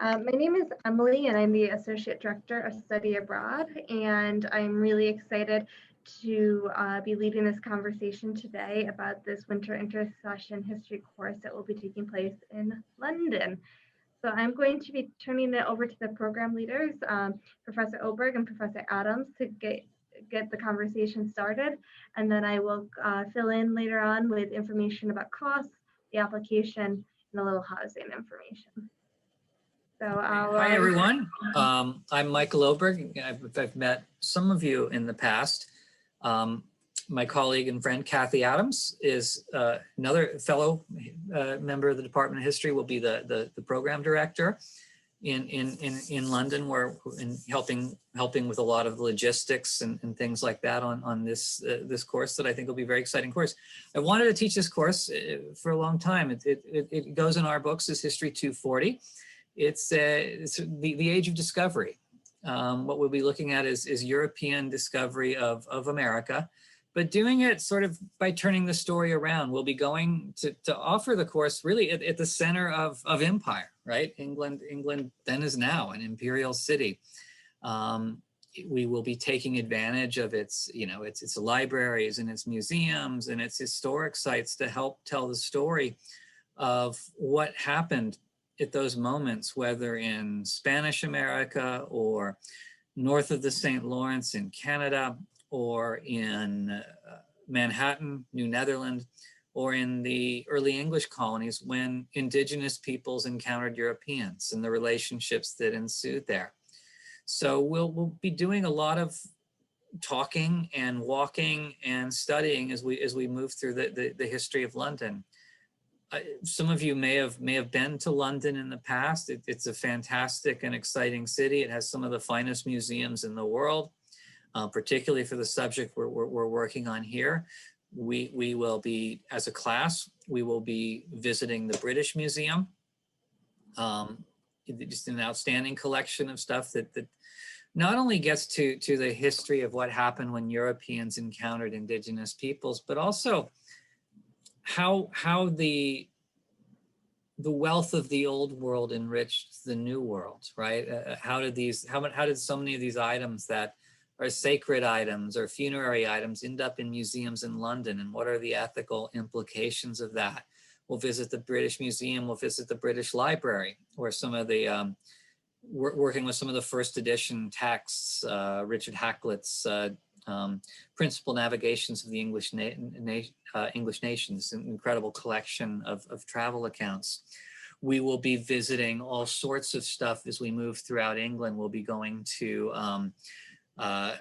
My name is Emily, and I'm the Associate Director of Study Abroad, and I'm really excited to be leading this conversation today about this winter intersession history course that will be taking place in London. So I'm going to be turning it over to the program leaders, Professor Oberg and Professor Adams, to get the conversation started, and then I will fill in later on with information about costs, the application, and a little housing information. So Hi, everyone. I'm Michael Oberg. I've met some of you in the past. My colleague and friend, Kathy Adams, is another fellow member of the Department of History, will be the program director in London, where in helping with a lot of the logistics and things like that on this course that I think will be a very exciting course. I wanted to teach this course for a long time. It goes in our books as History 240. It's the age of discovery. What we'll be looking at is European discovery of America, but doing it sort of by turning the story around. We'll be going to offer the course really at the center of empire, right? England then is now an imperial city. We will be taking advantage of its libraries and its museums and its historic sites to help tell the story of what happened at those moments, whether in Spanish America or north of the St. Lawrence in Canada, or in Manhattan, New Netherlands, or in the early English colonies when indigenous peoples encountered Europeans and the relationships that ensued there. So we'll be doing a lot of talking and walking and studying as we move through the history of London. Some of you may have been to London in the past. It's a fantastic and exciting city. It has some of the finest museums in the world, particularly for the subject we're working on here. We will be, as a class, we will be visiting the British Museum. Just an outstanding collection of stuff that not only gets to the history of what happened when Europeans encountered indigenous peoples, but also how the wealth of the old world enriched the new world, right? How did so many of these items that are sacred items or funerary items end up in museums in London, and what are the ethical implications of that? We'll visit the British Museum, we'll visit the British Library, where some of the, working with some of the first edition texts, Richard Hakluyt's Principal Navigations of the English Nations, an incredible collection of travel accounts. We will be visiting all sorts of stuff as we move throughout England. We'll be going to the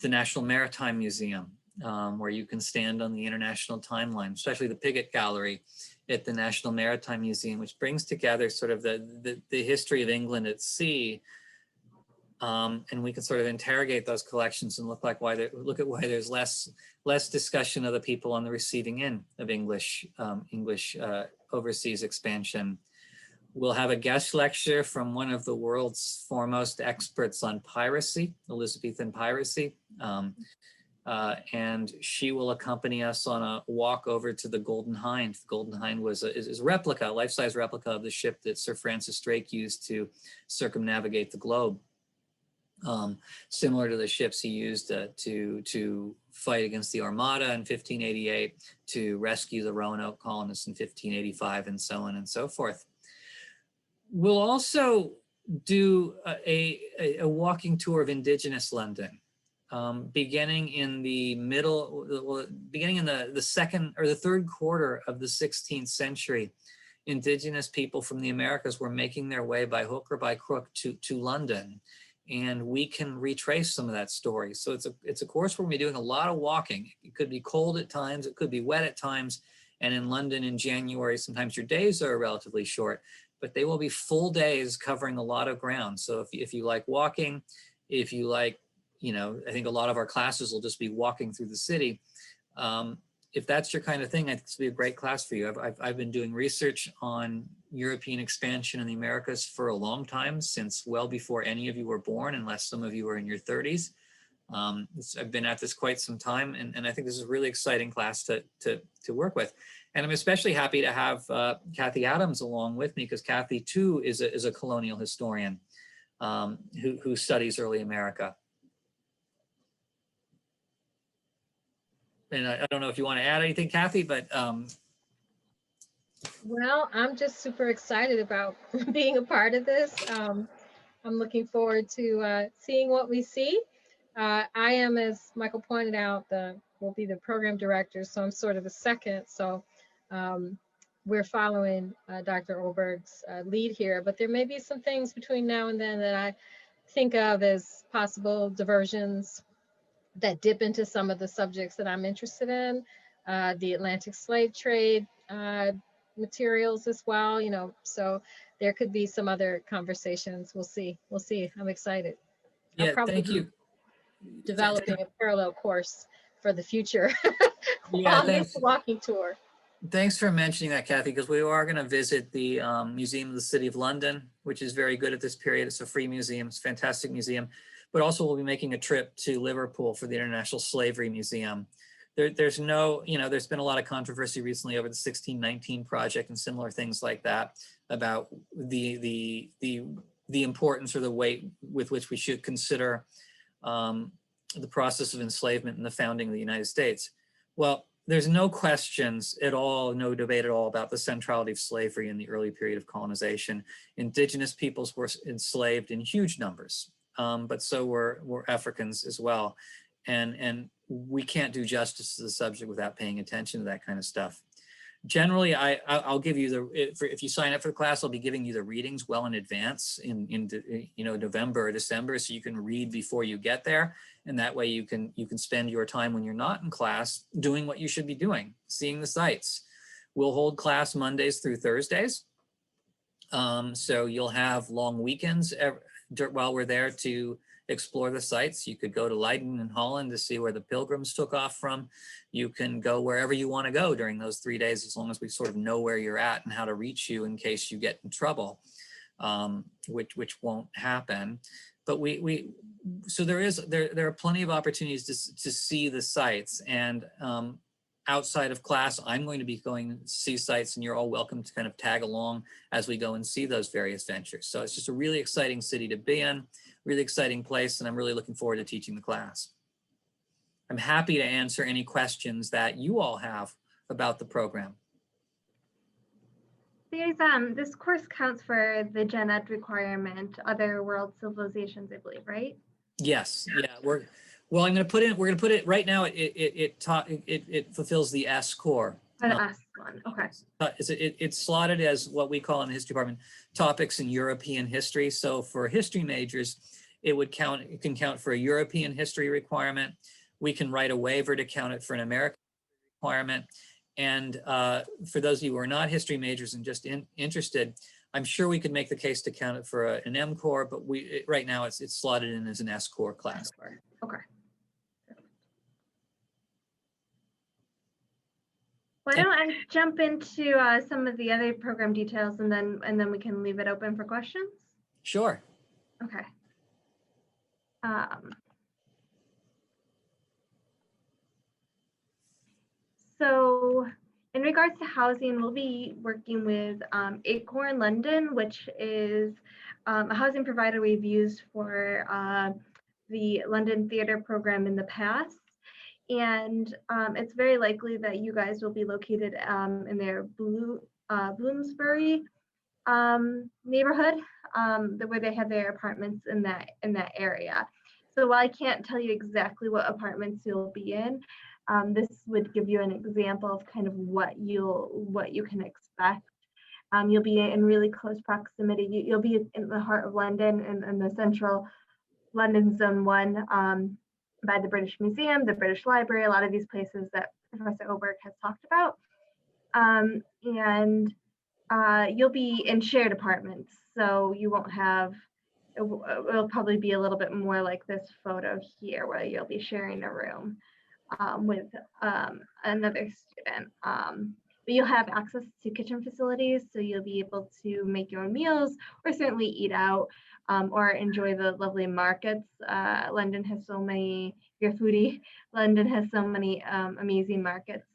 National Maritime Museum, where you can stand on the international timeline, especially the Piggott Gallery at the National Maritime Museum, which brings together sort of the history of England at sea. And we can sort of interrogate those collections and look at why there's less discussion of the people on the receiving end of English overseas expansion. We'll have a guest lecture from one of the world's foremost experts on piracy, Elizabethan piracy. And she will accompany us on a walk over to the Golden Hind. The Golden Hind is a replica, life-size replica of the ship that Sir Francis Drake used to circumnavigate the globe. Similar to the ships he used to fight against the Armada in 1588, to rescue the Roanoke colonists in 1585, and so on and so forth. We'll also do a walking tour of indigenous London, beginning in the second or the third quarter of the 16th century. Indigenous people from the Americas were making their way by hook or by crook to London. And we can retrace some of that story. So it's a course where we'll be doing a lot of walking. It could be cold at times, it could be wet at times. And in London in January, sometimes your days are relatively short, but they will be full days covering a lot of ground. So if you like walking, if you like, I think a lot of our classes will just be walking through the city. If that's your kind of thing, I think this will be a great class for you. I've been doing research on European expansion in the Americas for a long time, since well before any of you were born, unless some of you are in your 30s. I've been at this quite some time, and I think this is a really exciting class to work with. And I'm especially happy to have Kathy Adams along with me, because Kathy too is a colonial historian who studies early America. And I don't know if you want to add anything, Kathy, but well, I'm just super excited about being a part of this. I'm looking forward to seeing what we see. I am, as Michael pointed out, will be the program director, so I'm sort of a second. So we're following Dr. Oberg's lead here, but there may be some things between now and then that I think of as possible diversions that dip into some of the subjects that I'm interested in, the Atlantic slave trade materials as well, you know, so there could be some other conversations. We'll see. I'm excited. yeah, thank you. Developing a parallel course for the future Yeah, on this walking tour. Thanks for mentioning that, Kathy, because we are going to visit the Museum of the City of London, which is very good at this period. It's a free museum. It's a fantastic museum. But also we'll be making a trip to Liverpool for the International Slavery Museum. There's no, you know, there's been a lot of controversy recently over the 1619 project and similar things like that about the importance or the weight with which we should consider the process of enslavement and the founding of the United States. Well, there's no questions at all, no debate at all about the centrality of slavery in the early period of colonization. Indigenous peoples were enslaved in huge numbers, but so were Africans as well. And we can't do justice to the subject without paying attention to that kind of stuff. Generally, I'll give you if you sign up for the class, I'll be giving you the readings well in advance in you know, November or December, so you can read before you get there, and that way you can spend your time when you're not in class doing what you should be doing, seeing the sites. We'll hold class Mondays through Thursdays, so you'll have long weekends while we're there to explore the sites. You could go to Leiden in Holland to see where the Pilgrims took off from. You can go wherever you want to go during those 3 days, as long as we sort of know where you're at and how to reach you in case you get in trouble, which won't happen. But so there are plenty of opportunities to see the sites, and outside of class, I'm going to be going to see sites, and you're all welcome to kind of tag along as we go and see those various ventures. So it's just a really exciting city to be in, really exciting place, and I'm really looking forward to teaching the class. I'm happy to answer any questions that you all have about the program. This course counts for the Gen Ed requirement, other world civilizations, I believe, right? Yes, yeah, we're going to put it right now. It fulfills the S core. The S one, okay. It's slotted as what we call in the history department topics in European history. So for history majors, it can count for a European history requirement. We can write a waiver to count it for an American requirement. And for those of you who are not history majors and just interested, I'm sure we could make the case to count it for an M core, but right now it's slotted in as an S core class. Okay. Why don't I jump into some of the other program details, and then we can leave it open for questions? Sure. Okay. So in regards to housing, we'll be working with Acorn London, which is a housing provider we've used for the London Theatre program in the past. And it's very likely that you guys will be located in their Bloomsbury neighborhood, where they have their apartments in that area. So while I can't tell you exactly what apartments you'll be in, this would give you an example of kind of what you can expect. You'll be in really close proximity. You'll be in the heart of London, in the central London Zone 1, by the British Museum, the British Library, a lot of these places that Professor Oberg has talked about. And you'll be in shared apartments, so you won't have, it'll probably be a little bit more like this photo here, where you'll be sharing a room with another student. but you'll have access to kitchen facilities, so you'll be able to make your own meals or certainly eat out or enjoy the lovely markets. London has so many, if you're a foodie, London has so many amazing markets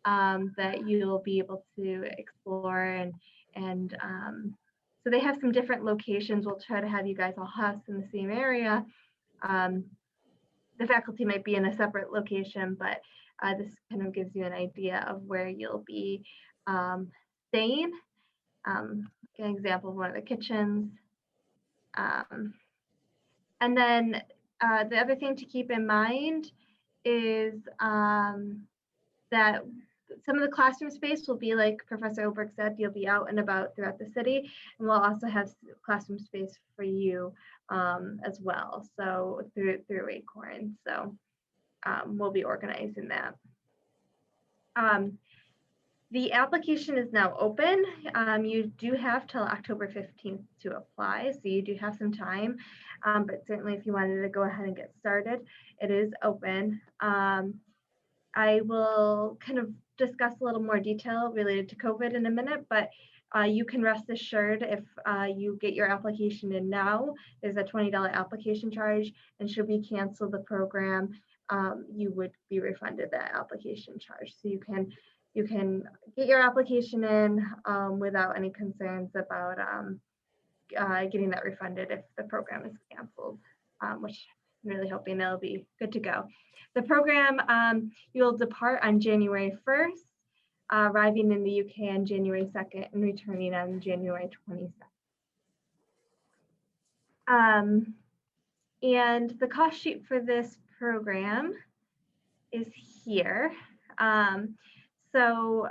that you'll be able to explore and so they have some different locations. We'll try to have you guys all HIST in the same area. The faculty might be in a separate location, but this kind of gives you an idea of where you'll be staying. An example of one of the kitchens. And then the other thing to keep in mind is that some of the classroom space will be like Professor Oberg said, you'll be out and about throughout the city, and we'll also have classroom space for you as well. So through Acorn, so we'll be organizing that. The application is now open. You do have till October 15th to apply, so you do have some time, but certainly if you wanted to go ahead and get started, it is open. I will kind of discuss a little more detail related to COVID in a minute, but you can rest assured if you get your application in now, there's a $20 application charge, and should we cancel the program, you would be refunded that application charge. So you can get your application in without any concerns about getting that refunded if the program is canceled, which I'm really hoping it'll be good to go. The program, you'll depart on January 1st, arriving in the UK on January 2nd and returning on January 22nd. And the cost sheet for this program is here. So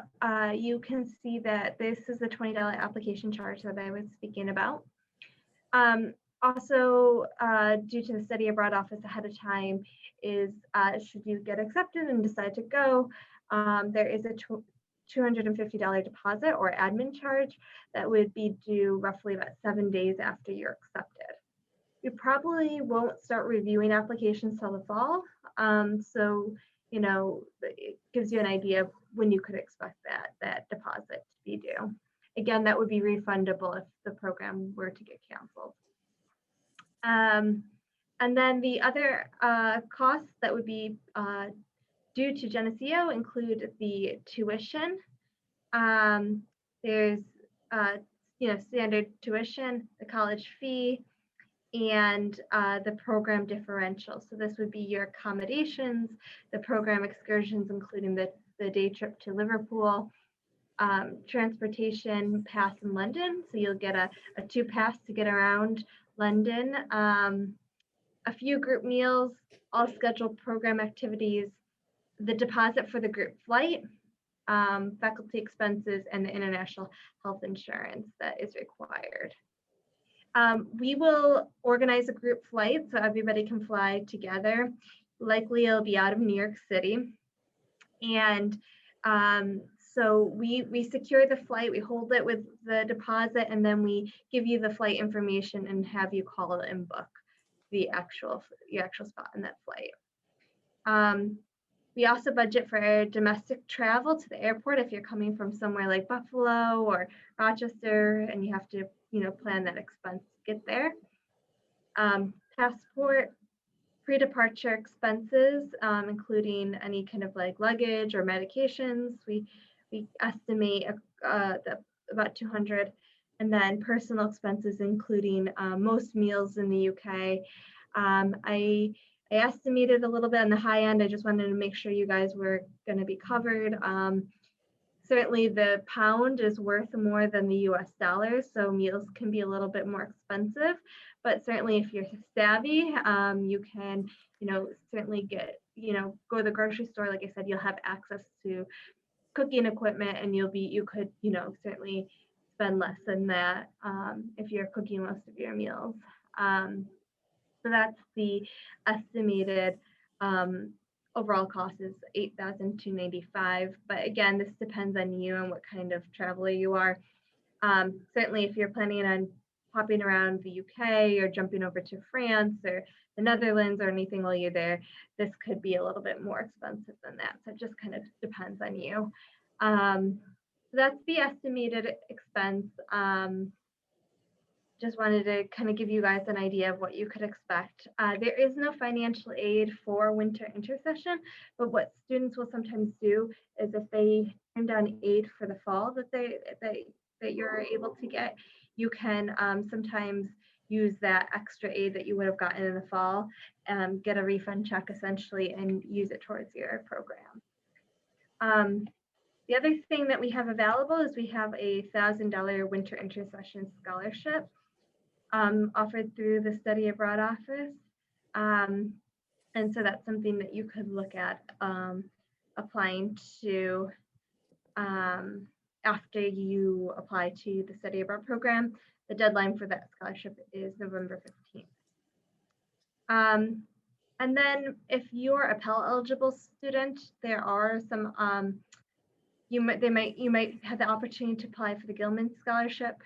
you can see that this is the $20 application charge that I was speaking about. Also, due to the study abroad office ahead of time, is should you get accepted and decide to go, there is a $250 deposit or admin charge that would be due roughly about 7 days after you're accepted. We probably won't start reviewing applications till the fall, so you know it gives you an idea of when you could expect that deposit to be due. Again, that would be refundable if the program were to get canceled. And then the other costs that would be due to Geneseo include the tuition. There's standard tuition, the college fee, and the program differential. So this would be your accommodations, the program excursions, including the day trip to Liverpool, transportation pass in London. So you'll get a 2 pass to get around London, a few group meals, all scheduled program activities, the deposit for the group flight, faculty expenses, and the international health insurance that is required. We will organize a group flight so everybody can fly together. Likely it'll be out of New York City. And so we secure the flight, we hold it with the deposit, and then we give you the flight information and have you call and book your actual spot in that flight. We also budget for domestic travel to the airport if you're coming from somewhere like Buffalo or Rochester and you have to, plan that expense to get there. Passport, pre-departure expenses, including any kind of like luggage or medications. We estimate about 200, and then personal expenses, including most meals in the UK. I estimated a little bit on the high end. I just wanted to make sure you guys were going to be covered. Certainly the pound is worth more than the US dollar, so meals can be a little bit more expensive, but certainly if you're savvy, you can, certainly get, go to the grocery store. Like I said, you'll have access to cooking equipment and you could, certainly spend less than that if you're cooking most of your meals. So that's the estimated overall cost is $8,295. But again, this depends on you and what kind of traveler you are. Certainly, if you're planning on popping around the UK or jumping over to France or the Netherlands or anything while you're there, this could be a little bit more expensive than that. So it just kind of depends on you. that's the estimated expense. Just wanted to kind of give you guys an idea of what you could expect. There is no financial aid for winter intersession, but what students will sometimes do is if they turn down aid for the fall that you're able to get, you can sometimes use that extra aid that you would have gotten in the fall, get a refund check essentially, and use it towards your program. The other thing that we have available is we have a $1,000 winter intersession scholarship offered through the Study Abroad office. And so that's something that you could look at applying to after you apply to the Study Abroad program. The deadline for that scholarship is November 15th. And then if you're a Pell eligible student, there are some, you might have the opportunity to apply for the Gilman Scholarship.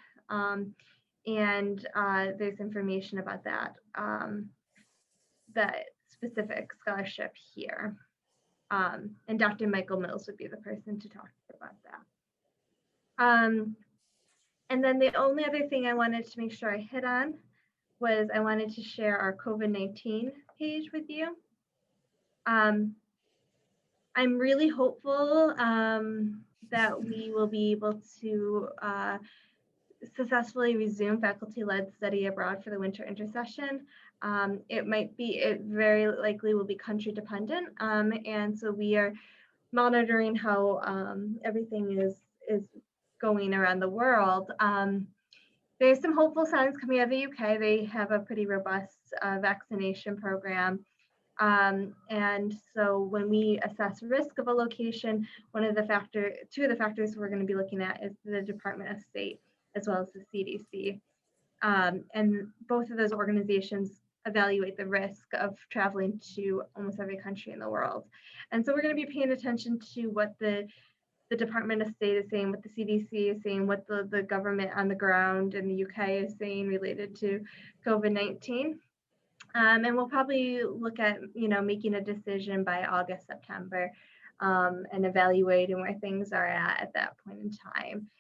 And there's information about that, that specific scholarship here. And Dr. Michael Mills would be the person to talk about that. And then the only other thing I wanted to make sure I hit on was I wanted to share our COVID-19 page with you. I'm really hopeful that we will be able to successfully resume faculty-led study abroad for the winter intersession. It very likely will be country dependent. And so we are monitoring how everything is going around the world. There's some hopeful signs coming out of the UK. They have a pretty robust vaccination program. And so when we assess risk of a location, two of the factors we're going to be looking at is the Department of State as well as the CDC. And both of those organizations evaluate the risk of traveling to almost every country in the world. And so we're going to be paying attention to what the Department of State is saying, what the CDC is saying, what the government on the ground in the UK is saying related to COVID-19. And we'll probably look at, making a decision by August, September, and evaluating where things are at that point in time.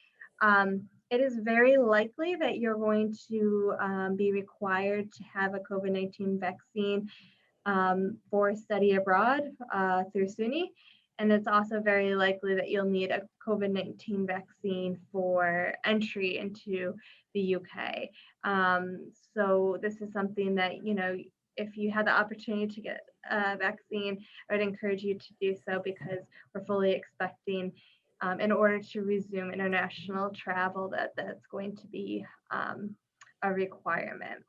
It is very likely that you're going to be required to have a COVID-19 vaccine for study abroad through SUNY. And it's also very likely that you'll need a COVID-19 vaccine for entry into the UK. So this is something that, if you had the opportunity to get a vaccine, I would encourage you to do so, because we're fully expecting, in order to resume international travel, that's going to be a requirement.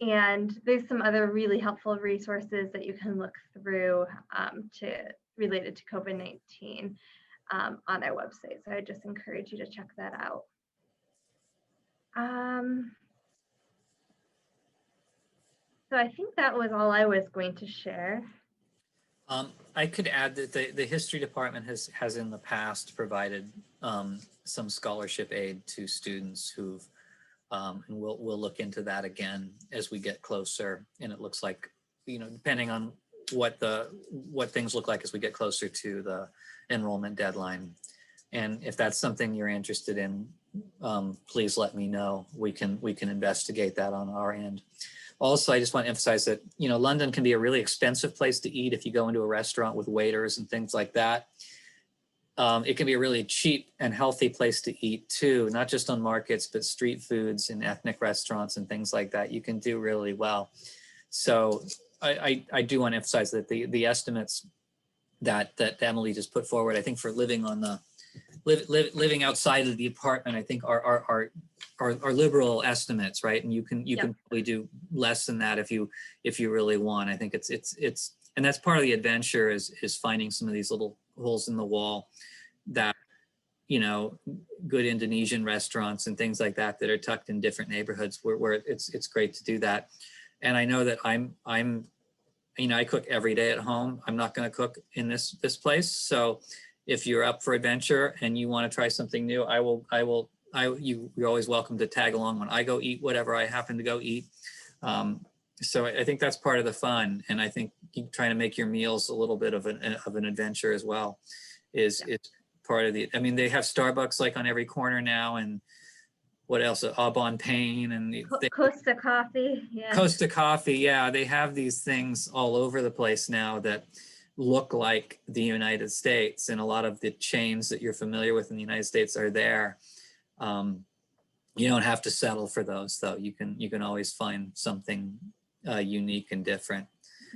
And there's some other really helpful resources that you can look through related to COVID-19 on our website. So I just encourage you to check that out. So I think that was all I was going to share. I could add that the history department has in the past provided some scholarship aid to students who've, and we'll look into that again as we get closer. And it looks like, depending on what things look like as we get closer to the enrollment deadline. And if that's something you're interested in, please let me know. We can investigate that on our end. Also, I just want to emphasize that, London can be a really expensive place to eat if you go into a restaurant with waiters and things like that. It can be a really cheap and healthy place to eat too, not just on markets, but street foods and ethnic restaurants and things like that. You can do really well. So I do want to emphasize that the estimates that Emily just put forward, I think for living on the living outside of the apartment, I think are liberal estimates, right? And you can probably do less than that if you really want. I think it's and that's part of the adventure is finding some of these little holes in the wall that, good Indonesian restaurants and things like that are tucked in different neighborhoods where it's great to do that. And I know that I cook every day at home. I'm not going to cook in this place. So if you're up for adventure and you want to try something new, you're always welcome to tag along when I go eat whatever I happen to go eat. So I think that's part of the fun. And I think trying to make your meals a little bit of an adventure as well is part of the, I mean, they have Starbucks like on every corner now, and what else? Aubon Pain and Costa Coffee. Yeah. Costa Coffee. Yeah, they have these things all over the place now that look like the United States, and a lot of the chains that you're familiar with in the United States are there. You don't have to settle for those, though. You can always find something unique and different.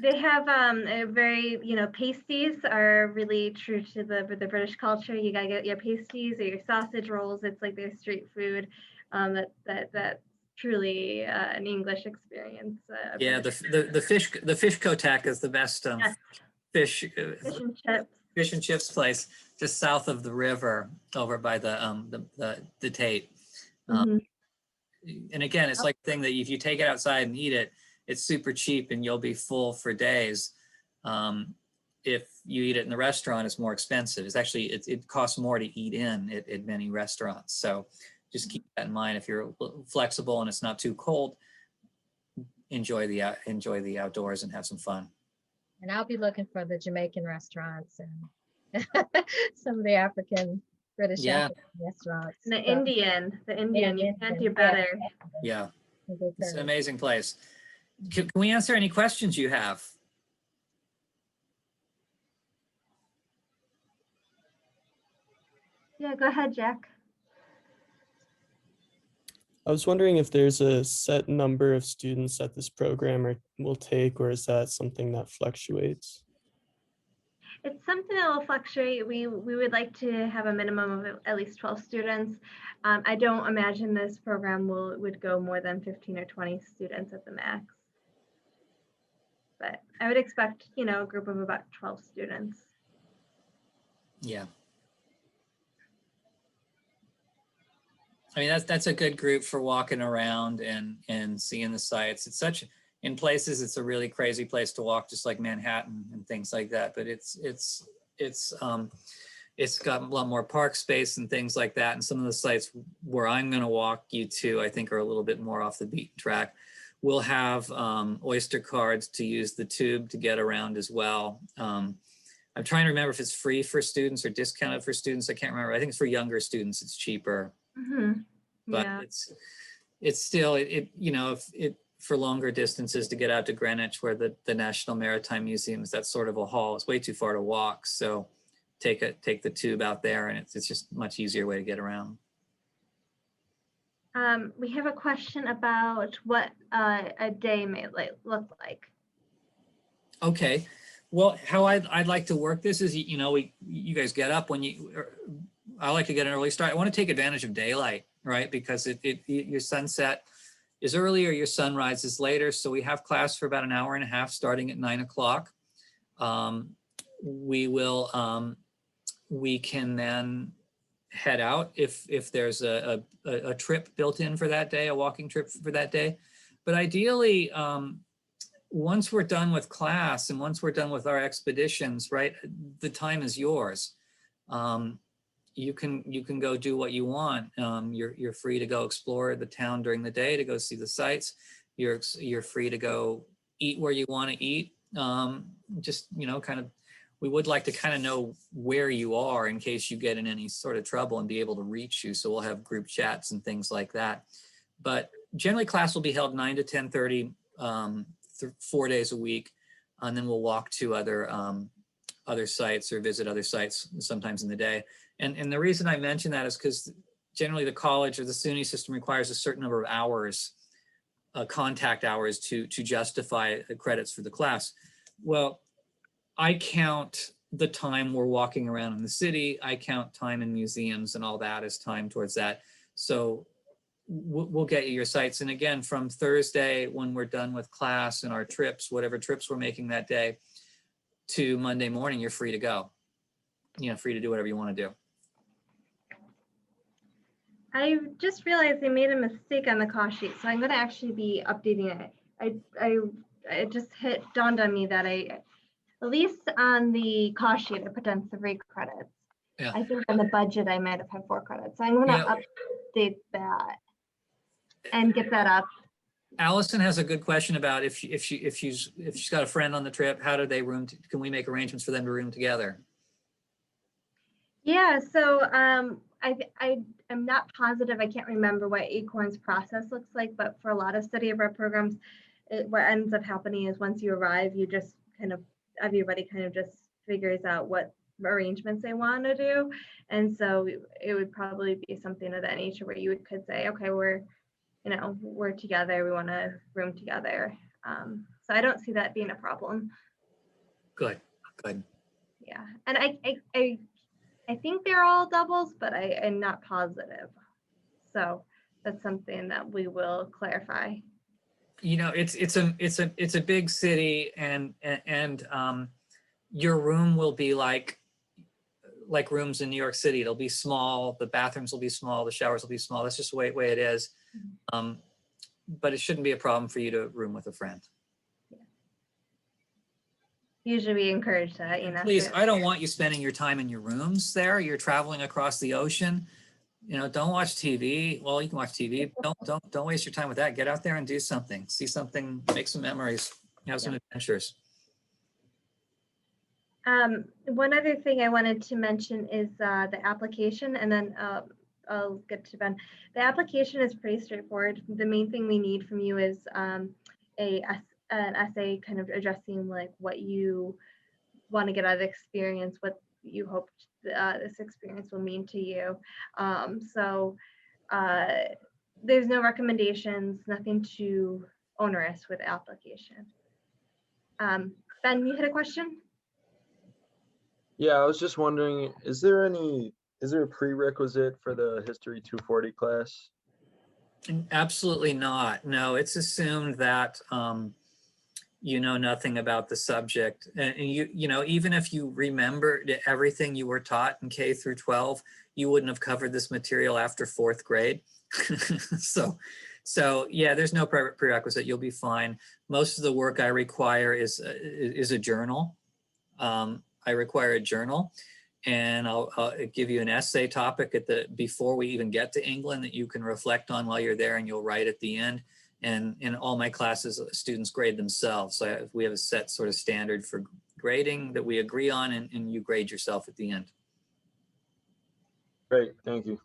They have a very, pasties are really true to the British culture. You gotta get your pasties or your sausage rolls. It's like their street food. That's truly an English experience. Yeah, the fish kotak is the best Yes. fish Fish and chips. fish and chips place just south of the river over by the Tate. Mhm. And again, it's like the thing that if you take it outside and eat it, it's super cheap and you'll be full for days. If you eat it in the restaurant, it's more expensive. It's actually, it costs more to eat in at many restaurants. So just keep that in mind. If you're flexible and it's not too cold, enjoy the outdoors and have some fun. And I'll be looking for the Jamaican restaurants and some of the British African restaurants. The Indian, you can't do better. Yeah, it's an amazing place. Can we answer any questions you have? Yeah, go ahead, Jack. I was wondering if there's a set number of students that this program will take, or is that something that fluctuates? It's something that will fluctuate. We would like to have a minimum of at least 12 students. I don't imagine this program would go more than 15 or 20 students at the max. But I would expect, a group of about 12 students. Yeah. I mean, that's a good group for walking around and seeing the sights. It's in places, it's a really crazy place to walk, just like Manhattan and things like that. But it's got a lot more park space and things like that. And some of the sites where I'm going to walk you to, I think, are a little bit more off the beaten track. We'll have Oyster cards to use the tube to get around as well. I'm trying to remember if it's free for students or discounted for students. I can't remember. I think it's for younger students. It's cheaper. Mm-hmm. But Yeah. it's still for longer distances to get out to Greenwich, where the National Maritime Museum is, that sort of a haul. It's way too far to walk. So take the tube out there, and it's just a much easier way to get around. We have a question about what a day may look like. Okay. Well, how I'd like to work this is, you guys get up when I like to get an early start. I want to take advantage of daylight, right? Because your sunset is earlier, your sunrise is later. So we have class for about an hour and a half starting at 9 o'clock. We can then head out if there's a trip built in for that day, a walking trip for that day. But ideally, once we're done with class and once we're done with our expeditions, right, the time is yours. You can go do what you want. You're free to go explore the town during the day, to go see the sights. You're free to go eat where you want to eat. Just, we would like to kind of know where you are in case you get in any sort of trouble and be able to reach you. So we'll have group chats and things like that. But generally class will be held 9 to 10:30, 4 days a week. And then we'll walk to other sites or visit other sites sometimes in the day. And the reason I mention that is because generally the college or the SUNY system requires a certain number of hours, contact hours to justify credits for the class. Well, I count the time we're walking around in the city. I count time in museums and all that as time towards that. So we'll get you your sites. And again, from Thursday, when we're done with class and our trips, whatever trips we're making that day, to Monday morning, you're free to go. Free to do whatever you want to do. I just realized I made a mistake on the cost sheet, so I'm going to actually be updating it. It just dawned on me that at least on the cost sheet, I put down 3 credits. Yeah. I think on the budget, I might have had 4 credits. So I'm going to update that and get that up. Allison has a good question about if she's got a friend on the trip, how do they can we make arrangements for them to room together? Yeah, so I'm not positive. I can't remember what Acorn's process looks like, but for a lot of study abroad programs, what ends up happening is once you arrive, you just kind of everybody kind of just figures out what arrangements they want to do, and so it would probably be something of that nature where you could say, okay, we're together, we want to room together. So I don't see that being a problem. Good, good. Yeah, and I think they're all doubles, but I am not positive. So that's something that we will clarify. You know, it's a big city, and your room will be like rooms in New York City. It'll be small. The bathrooms will be small. The showers will be small. That's just the way it is. But it shouldn't be a problem for you to room with a friend. Usually we encourage that, Please, I don't want you spending your time in your rooms there. You're traveling across the ocean. You know, don't watch TV. Well, you can watch TV. Don't waste your time with that. Get out there and do something. See something, make some memories, have some adventures. One other thing I wanted to mention is the application, and then I'll get to Ben. The application is pretty straightforward. The main thing we need from you is an essay kind of addressing like what you want to get out of the experience, what you hope this experience will mean to you. So there's no recommendations, nothing too onerous with the application. Ben, you had a question? Yeah, I was just wondering, is there a prerequisite for the History 240 class? Absolutely not. No, it's assumed that you know nothing about the subject, and you know, even if you remembered everything you were taught in K through 12, you wouldn't have covered this material after 4th grade. So yeah, there's no prerequisite. You'll be fine. Most of the work I require is a journal. I require a journal, and I'll give you an essay topic before we even get to England that you can reflect on while you're there, and you'll write at the end. And in all my classes, students grade themselves. So we have a set sort of standard for grading that we agree on, and you grade yourself at the end. Great, thank you.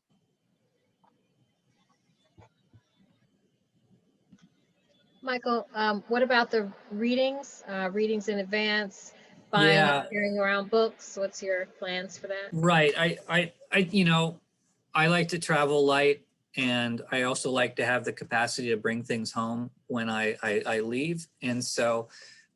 Michael, what about the readings? Readings in advance, buying and carrying around books. What's your plans for that? Right. I you know, I like to travel light, and I also like to have the capacity to bring things home when I leave. And so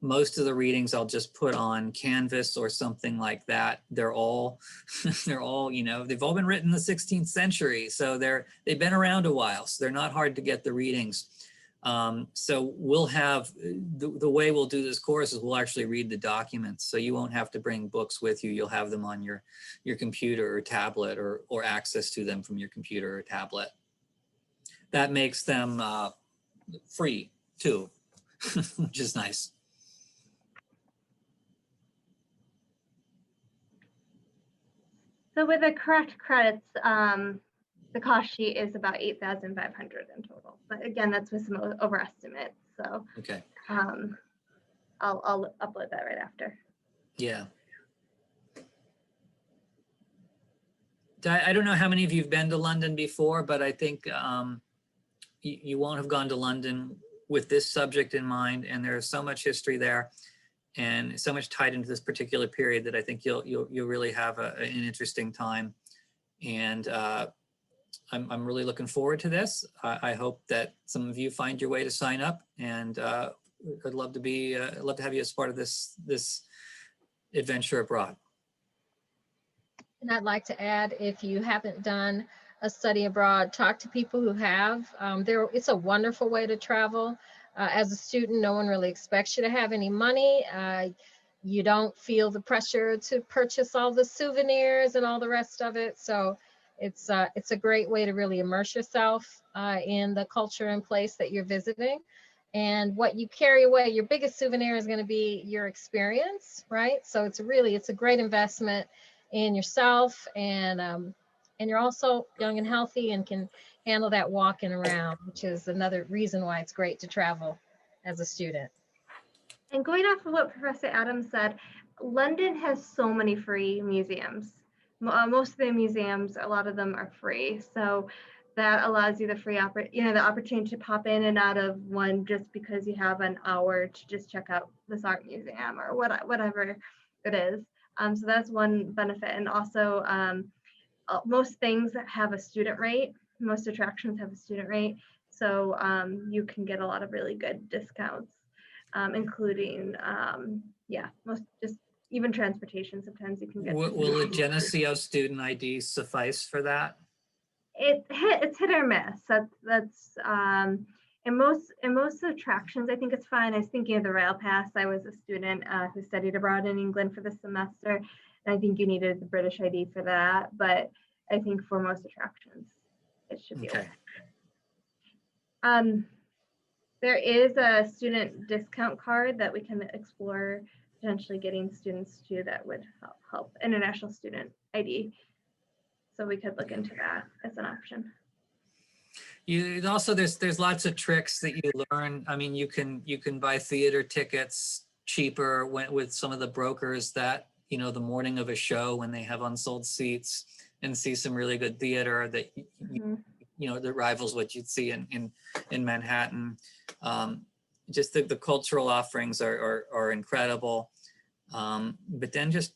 most of the readings I'll just put on Canvas or something like that. They're all, you know, they've all been written in the 16th century. So they've been around a while. So they're not hard to get the readings. So we'll have, the way we'll do this course is we'll actually read the documents. So you won't have to bring books with you. You'll have them on your computer or tablet, or access to them from your computer or tablet. That makes them free too, which is nice. So with the correct credits, the cost sheet is about 8,500 in total. But again, that's with some overestimates. So okay, I'll upload that right after. Yeah. I don't know how many of you have been to London before, but I think you won't have gone to London with this subject in mind, and there's so much history there and so much tied into this particular period that I think you'll really have an interesting time. And I'm really looking forward to this. I hope that some of you find your way to sign up, and I'd love to have you as part of this adventure abroad. And I'd like to add, if you haven't done a study abroad, talk to people who have. It's a wonderful way to travel. As a student, no one really expects you to have any money. You don't feel the pressure to purchase all the souvenirs and all the rest of it. So it's a great way to really immerse yourself in the culture and place that you're visiting. And what you carry away, your biggest souvenir is going to be your experience, right? So it's a great investment in yourself, and you're also young and healthy and can handle that walking around, which is another reason why it's great to travel as a student. And going off of what Professor Adams said, London has so many free museums. most of the museums, a lot of them are free. So that allows you the the opportunity to pop in and out of one just because you have an hour to just check out this art museum or whatever it is. So that's one benefit. And also most things have a student rate. Most attractions have a student rate. So you can get a lot of really good discounts, including, most just even transportation. Sometimes you can get. Will a Geneseo student ID suffice for that? It's hit or miss. That's in most attractions, I think it's fine. I was thinking of the rail pass. I was a student who studied abroad in England for the semester, and I think you needed the British ID for that. But I think for most attractions, it should be okay. There is a student discount card that we can explore potentially getting students to that would help international student ID. So we could look into that as an option. Also, there's lots of tricks that you learn. I mean, you can buy theater tickets cheaper with some of the brokers that, the morning of a show when they have unsold seats, and see some really good theater that that rivals what you'd see in Manhattan. Just the cultural offerings are incredible. But then just,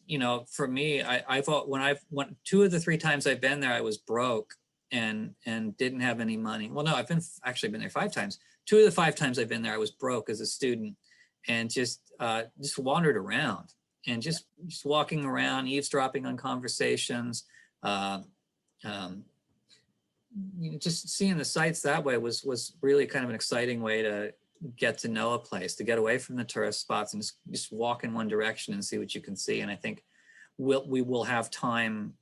for me, when 2 of the 3 times I've been there, I was broke and didn't have any money. Well, no, I've actually been there 5 times. 2 of the 5 times I've been there, I was broke as a student, and just wandered around and just walking around, eavesdropping on conversations. Just seeing the sights that way was really kind of an exciting way to get to know a place, to get away from the tourist spots and just walk in one direction and see what you can see. And I think we will have time,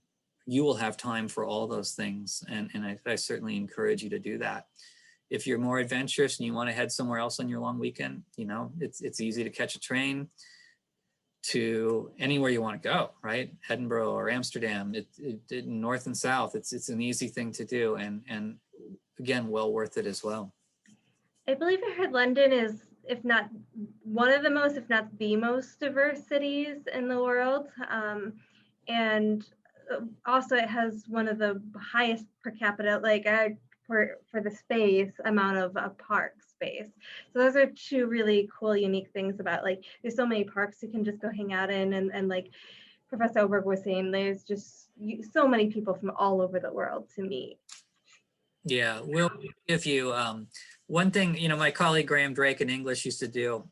you will have time for all those things. And I certainly encourage you to do that. If you're more adventurous and you want to head somewhere else on your long weekend, it's easy to catch a train to anywhere you want to go, right? Edinburgh or Amsterdam, north and south, it's an easy thing to do. And again, well worth it as well. I believe I heard London is, if not one of the most, if not the most diverse cities in the world. And also it has one of the highest per capita, for the space amount of park space. So those are 2 really cool, unique things about, there's so many parks you can just go hang out in. And like Professor Oberg was saying, there's just so many people from all over the world to meet. Yeah, we'll give you one thing, my colleague Graham Drake in English used to do.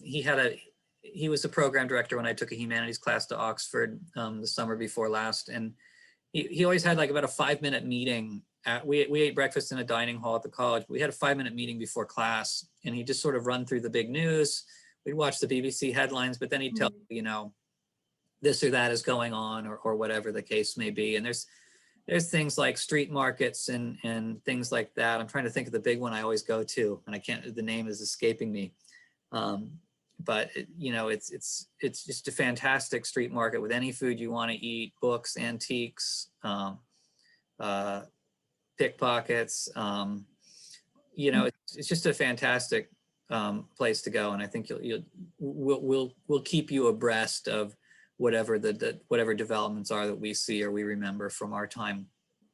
He was a program director when I took a humanities class to Oxford the summer before last. And he always had about a 5-minute meeting. We ate breakfast in a dining hall at the college. We had a 5-minute meeting before class, and he just sort of run through the big news. We'd watch the BBC headlines, but then he'd tell this or that is going on, or whatever the case may be. And there's things like street markets and things like that. I'm trying to think of the big one I always go to, and the name is escaping me. But it's just a fantastic street market with any food you want to eat, books, antiques, pickpockets. It's just a fantastic place to go, and I think we'll keep you abreast of whatever whatever developments are that we see or we remember from our time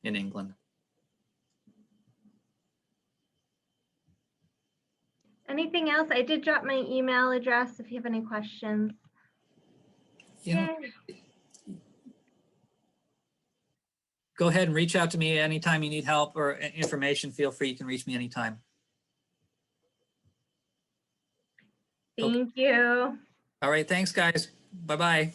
in England. Anything else? I did drop my email address if you have any questions. Go ahead and reach out to me anytime you need help or information. Feel free, you can reach me anytime. Thank you. All right, thanks guys. Bye-bye.